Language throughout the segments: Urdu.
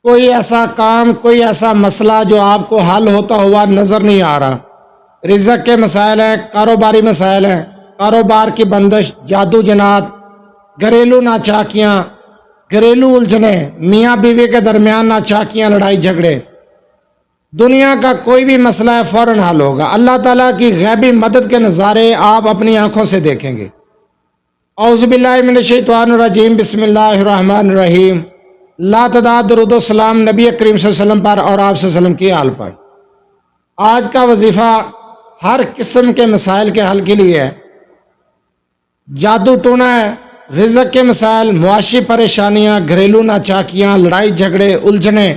کوئی ایسا کام، کوئی ایسا مسئلہ جو آپ کو حل ہوتا ہوا نظر نہیں آ رہا۔ رزق کے مسائل ہیں، کاروباری مسائل ہیں، کاروبار کی بندش، جادو جنات، گھریلو ناچاکیاں، گھریلو الجھنیں، میاں بیوی کے درمیان ناچاکیاں، لڑائی جھگڑے، دنیا کا کوئی بھی مسئلہ ہے فوراً حل ہوگا۔ اللہ تعالیٰ کی غیبی مدد کے نظارے آپ اپنی آنکھوں سے دیکھیں گے۔ اعوذ باللہ من الشیطان الرجیم، بسم اللہ الرحمن الرحیم۔ لا تعداد درود و سلام نبی کریم صلی اللہ علیہ وسلم پر اور آپ صلی اللہ علیہ وسلم کی آل پر۔ آج کا وظیفہ ہر قسم کے مسائل کے حل کے لیے ہے۔ جادو ٹونا ہے، رزق کے مسائل، معاشی پریشانیاں، گھریلو ناچاکیاں، لڑائی جھگڑے، الجھنیں،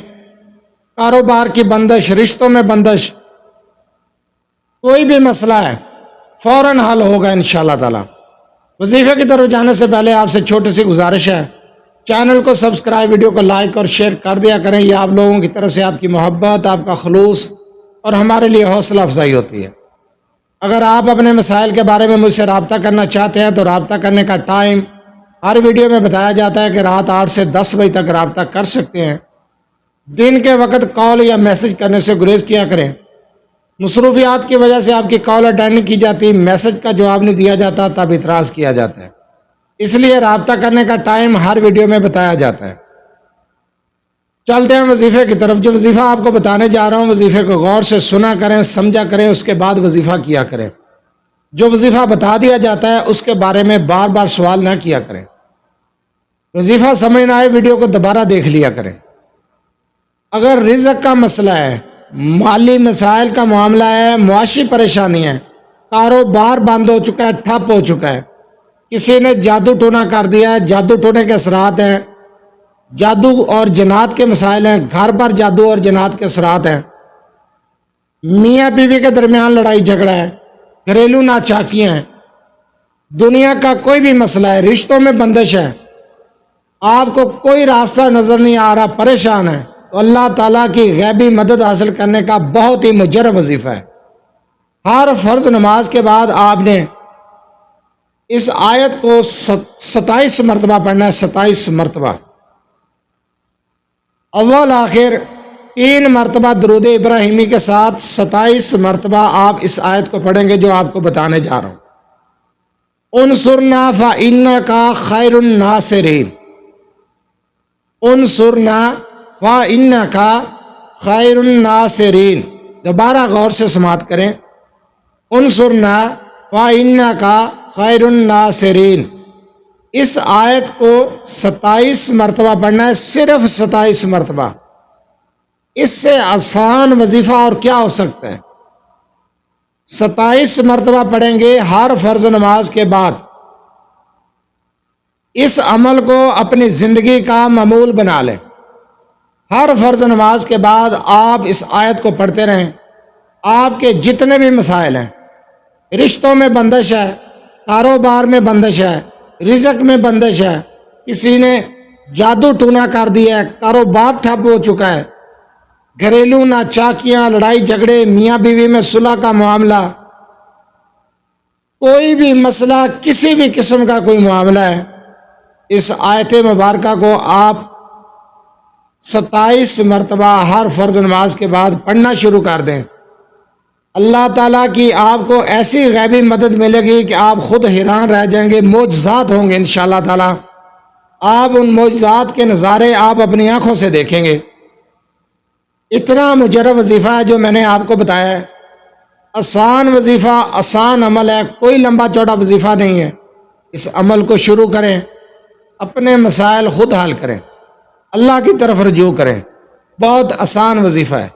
کاروبار کی بندش، رشتوں میں بندش، کوئی بھی مسئلہ ہے فوراً حل ہوگا انشاءاللہ تعالی۔ وظیفے کی طرف جانے سے پہلے آپ سے چھوٹی سی گزارش ہے، چینل کو سبسکرائب، ویڈیو کو لائک اور شیئر کر دیا کریں۔ یہ آپ لوگوں کی طرف سے آپ کی محبت، آپ کا خلوص اور ہمارے لیے حوصلہ افزائی ہوتی ہے۔ اگر آپ اپنے مسائل کے بارے میں مجھ سے رابطہ کرنا چاہتے ہیں تو رابطہ کرنے کا ٹائم ہر ویڈیو میں بتایا جاتا ہے کہ رات 8 سے 10 بجے تک رابطہ کر سکتے ہیں۔ دن کے وقت کال یا میسج کرنے سے گریز کیا کریں۔ مصروفیات کی وجہ سے آپ کی کال اٹینڈ نہیں کی جاتی، میسج کا جواب نہیں دیا جاتا، تب اعتراض کیا جاتا ہے۔ اس لیے رابطہ کرنے کا ٹائم ہر ویڈیو میں بتایا جاتا ہے۔ چلتے ہیں وظیفے کی طرف۔ جو وظیفہ آپ کو بتانے جا رہا ہوں، وظیفے کو غور سے سنا کریں، سمجھا کریں، اس کے بعد وظیفہ کیا کریں۔ جو وظیفہ بتا دیا جاتا ہے اس کے بارے میں بار بار سوال نہ کیا کریں۔ وظیفہ سمجھ نہ آئے ویڈیو کو دوبارہ دیکھ لیا کریں۔ اگر رزق کا مسئلہ ہے، مالی مسائل کا معاملہ ہے، معاشی پریشانی ہے، کاروبار بند ہو چکا ہے، ٹھپ ہو چکا ہے، کسی نے جادو ٹونا کر دیا ہے، جادو ٹونے کے اثرات ہیں، جادو اور جنات کے مسائل ہیں، گھر پر جادو اور جنات کے اثرات ہیں، میاں بیوی کے درمیان لڑائی جھگڑا ہے، گھریلو ناچاکیاں ہیں، دنیا کا کوئی بھی مسئلہ ہے، رشتوں میں بندش ہے، آپ کو کوئی راستہ نظر نہیں آ رہا، پریشان ہے، تو اللہ تعالیٰ کی غیبی مدد حاصل کرنے کا بہت ہی مجرب وظیفہ ہے۔ ہر فرض نماز کے بعد آپ نے اس آیت کو 27 مرتبہ پڑھنا ہے، 27 مرتبہ، اول آخر 3 مرتبہ درود ابراہیمی کے ساتھ 27 مرتبہ آپ اس آیت کو پڑھیں گے جو آپ کو بتانے جا رہا ہوں۔ انصرنا فإنک خیر الناصرین، انصرنا فإنک خیر الناصرین، دوبارہ غور سے سماعت کریں۔ انصرنا فإنک خیر الناصرین، اس آیت کو 27 مرتبہ پڑھنا ہے، صرف 27 مرتبہ۔ اس سے آسان وظیفہ اور کیا ہو سکتا ہے؟ 27 مرتبہ پڑھیں گے ہر فرض نماز کے بعد۔ اس عمل کو اپنی زندگی کا معمول بنا لیں۔ ہر فرض نماز کے بعد آپ اس آیت کو پڑھتے رہیں۔ آپ کے جتنے بھی مسائل ہیں، رشتوں میں بندش ہے، کاروبار میں بندش ہے، رزق میں بندش ہے، کسی نے جادو ٹونا کر دیا ہے، کاروبار ٹھپ ہو چکا ہے، گھریلو ناچاکیاں، لڑائی جھگڑے، میاں بیوی میں صلح کا معاملہ، کوئی بھی مسئلہ، کسی بھی قسم کا کوئی معاملہ ہے، اس آیت مبارکہ کو آپ 27 مرتبہ ہر فرض نماز کے بعد پڑھنا شروع کر دیں۔ اللہ تعالیٰ کی آپ کو ایسی غیبی مدد ملے گی کہ آپ خود حیران رہ جائیں گے، معجزات ہوں گے انشاءاللہ تعالیٰ۔ آپ ان معجزات کے نظارے آپ اپنی آنکھوں سے دیکھیں گے۔ اتنا مجرب وظیفہ ہے جو میں نے آپ کو بتایا ہے، آسان وظیفہ، آسان عمل ہے، کوئی لمبا چوڑا وظیفہ نہیں ہے۔ اس عمل کو شروع کریں، اپنے مسائل خود حل کریں، اللہ کی طرف رجوع کریں، بہت آسان وظیفہ ہے۔